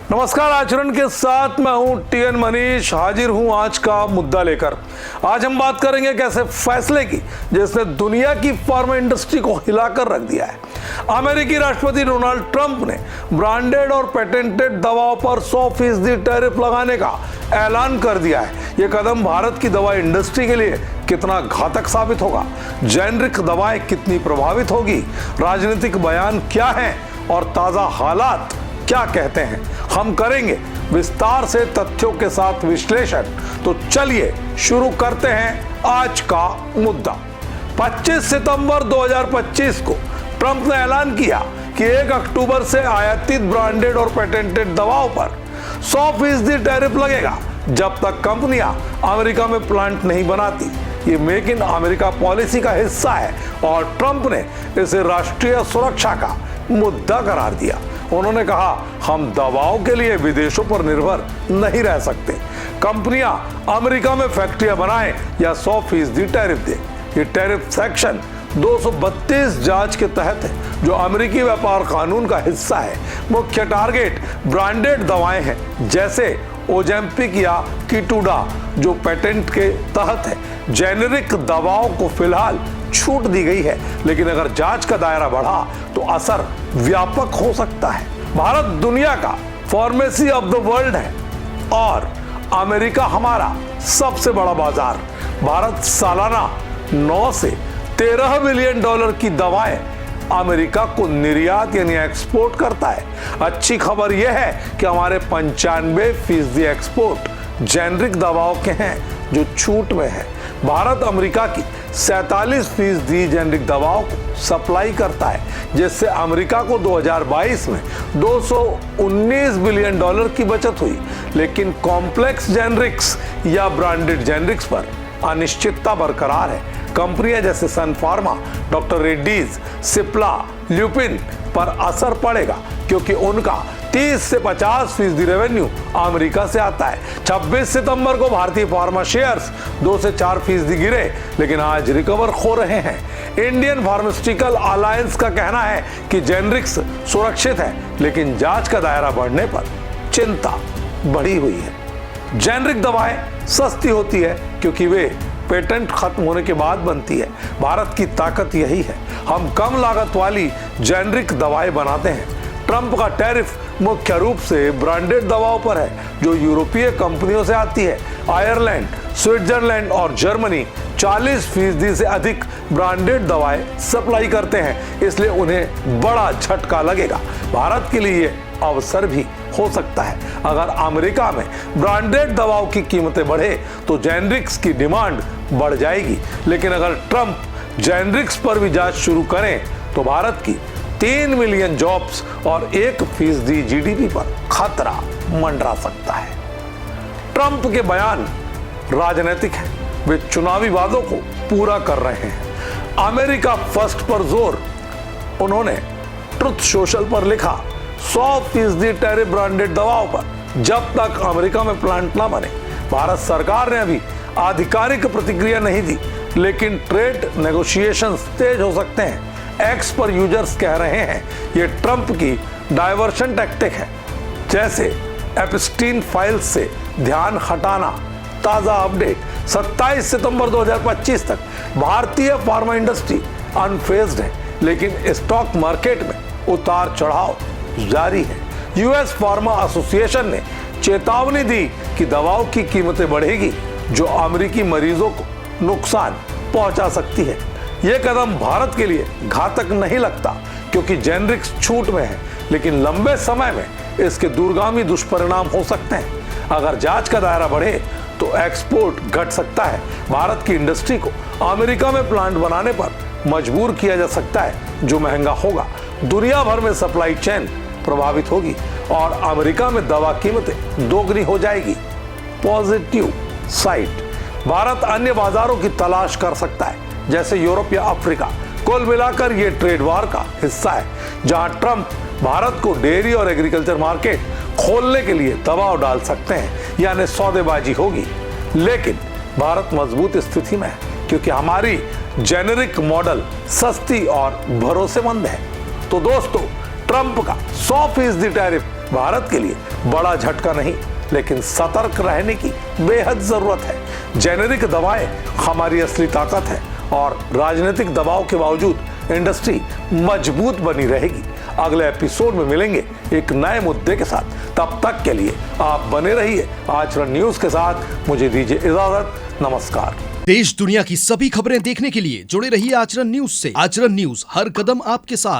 नमस्कार, आचरण के साथ मैं हूं टीएन मनीष, हाजिर हूं आज का मुद्दा लेकर। आज हम बात करेंगे एक ऐसे फैसले की जिसने दुनिया की फार्मा इंडस्ट्री को हिलाकर रख दिया है। अमेरिकी राष्ट्रपति डोनाल्ड ट्रंप ने ब्रांडेड और पेटेंटेड दवाओं पर 100% टैरिफ लगाने का ऐलान कर दिया है। यह कदम भारत की दवा इंडस्ट्री के लिए कितना घातक साबित होगा, जेनरिक दवाएं कितनी प्रभावित होगी, राजनीतिक बयान क्या है और ताजा हालात क्या कहते हैं, हम करेंगे विस्तार से तथ्यों के साथ विश्लेषण। तो चलिए शुरू करते हैं आज का मुद्दा। 25 सितंबर 2025 को ट्रंप ने ऐलान किया कि 1 अक्टूबर से आयातित ब्रांडेड और पेटेंटेड दवाओं पर 100% टैरिफ लगेगा जब तक कंपनियां अमेरिका में प्लांट नहीं बनाती। ये मेक इन अमेरिका पॉलिसी का हिस्सा है और ट्रंप ने इसे राष्ट्रीय सुरक्षा का मुद्दा करार दिया। उन्होंने कहा, हम दवाओं के लिए विदेशों पर निर्भर नहीं रह सकते। कंपनियां अमेरिका में फैक्ट्रियां बनाएं या 100% टैरिफ दें। ये टैरिफ सेक्शन 232 जांच के तहत है जो अमेरिकी व्यापार कानून का हिस्सा है। मुख्य टारगेट ब्रांडेड दवाएं हैं जैसे ओजेम्पिक या कीटूडा जो पेटेंट के तहत है। जेनेरिक दवाओं को फिलहाल छूट दी गई है, लेकिन अगर जांच का दायरा बढ़ा तो असर व्यापक हो सकता है। भारत दुनिया का फार्मेसी ऑफ द वर्ल्ड है और अमेरिका हमारा सबसे बड़ा बाजार। भारत सालाना 9 से 13 बिलियन डॉलर की दवाएं अमेरिका को निर्यात यानी एक्सपोर्ट करता है। अच्छी खबर यह है कि हमारे 95% एक्सपोर्ट जेनरिक दवाओं के हैं जो छूट में है। भारत अमेरिका की 47% जेनरिक दवाओं को सप्लाई करता है, जिससे अमेरिका को 2022 में 219 बिलियन डॉलर की बचत हुई। लेकिन कॉम्प्लेक्स जेनरिक्स या ब्रांडेड जेनरिक्स पर अनिश्चितता बरकरार है। कंपनियां जैसे Sun pharma, doctor Reddy's, Cipla, Lupin पर असर पड़ेगा क्योंकि उनका 30 से 50% रेवेन्यू अमेरिका से आता है। 26 सितंबर को भारतीय फार्मा शेयर्स 2 से 4% गिरे, लेकिन आज रिकवर हो रहे हैं। इंडियन फार्मास्यूटिकल अलायंस का कहना है कि जेनरिक्स सुरक्षित है, लेकिन जांच का दायरा बढ़ने पर चिंता बढ़ी हुई है। जेनरिक दवाएं सस्ती होती है क्योंकि वे पेटेंट खत्म होने के बाद बनती है। भारत की ताकत यही है, हम कम लागत वाली जेनरिक दवाएं बनाते हैं। ट्रंप का टैरिफ मुख्य रूप से ब्रांडेड दवाओं पर है जो यूरोपीय कंपनियों से आती है। आयरलैंड, स्विट्जरलैंड और जर्मनी 40% से अधिक ब्रांडेड दवाएं सप्लाई करते हैं, इसलिए उन्हें बड़ा झटका लगेगा। भारत के लिए अवसर भी हो सकता है। अगर अमेरिका में ब्रांडेड दवाओं की कीमतें बढ़े तो जेनरिक्स की डिमांड बढ़ जाएगी। लेकिन अगर ट्रंप जेनरिक्स पर भी जांच शुरू करें तो भारत की 3 मिलियन जॉब्स और 1% जीडीपी पर खतरा मंडरा सकता है। ट्रंप के बयान राजनीतिक हैं, वे चुनावी वादों को पूरा कर रहे हैं। अमेरिका फर्स्ट पर जोर। उन्होंने ट्रुथ सोशल पर लिखा, 100% टैरिफ ब्रांडेड दवाओं पर जब तक अमेरिका में प्लांट ना बने। भारत सरकार ने अभी आधिकारिक प्रतिक्रिया नहीं दी, लेकिन ट्रेड नेगोशिएशंस तेज हो सकते हैं। एक्स पर यूजर्स कह रहे हैं ये ट्रंप की डायवर्शन टैक्टिक है, जैसे एप्स्टीन फाइल्स से ध्यान हटाना। ताजा अपडेट, 27 सितंबर 2025 तक भारतीय फार्मा इंडस्ट्री अनफेज्ड है, लेकिन स्टॉक मार्केट में उतार चढ़ाव जारी है। यूएस फार्मा एसोसिएशन ने चेतावनी दी कि दवाओं की कीमतें बढ़ेगी जो अमेरिकी मरीजों को नुकसान पहुंचा सकती है। यह कदम भारत के लिए घातक नहीं लगता क्योंकि जेनरिक्स छूट में है, लेकिन लंबे समय में इसके दूरगामी दुष्परिणाम हो सकते हैं। अगर जांच का दायरा बढ़े तो एक्सपोर्ट घट सकता है। भारत की इंडस्ट्री को अमेरिका में प्लांट बनाने पर मजबूर किया जा सकता है, जो महंगा होगा। दुनिया भर में सप्लाई चेन प्रभावित होगी और अमेरिका में दवा कीमतें दोगुनी हो जाएगी। पॉजिटिव साइड, भारत अन्य बाजारों की तलाश कर सकता है जैसे यूरोप या अफ्रीका। कुल मिलाकर ये ट्रेड वार का हिस्सा है जहां ट्रंप भारत को डेयरी और एग्रीकल्चर मार्केट खोलने के लिए दबाव डाल सकते हैं, यानी सौदेबाजी होगी। लेकिन भारत मजबूत स्थिति में है क्योंकि हमारी जेनेरिक मॉडल सस्ती और भरोसेमंद है। तो दोस्तों, ट्रंप का 100% टैरिफ भारत के लिए बड़ा झटका नहीं, लेकिन सतर्क रहने की बेहद जरूरत है। जेनेरिक दवाएं हमारी असली ताकत है और राजनीतिक दबाव के बावजूद इंडस्ट्री मजबूत बनी रहेगी। अगले एपिसोड में मिलेंगे एक नए मुद्दे के साथ। तब तक के लिए आप बने रहिए आचरण न्यूज के साथ। मुझे दीजिए इजाजत। नमस्कार। देश दुनिया की सभी खबरें देखने के लिए जुड़े रहिए आचरण न्यूज से। आचरण न्यूज, हर कदम आपके साथ।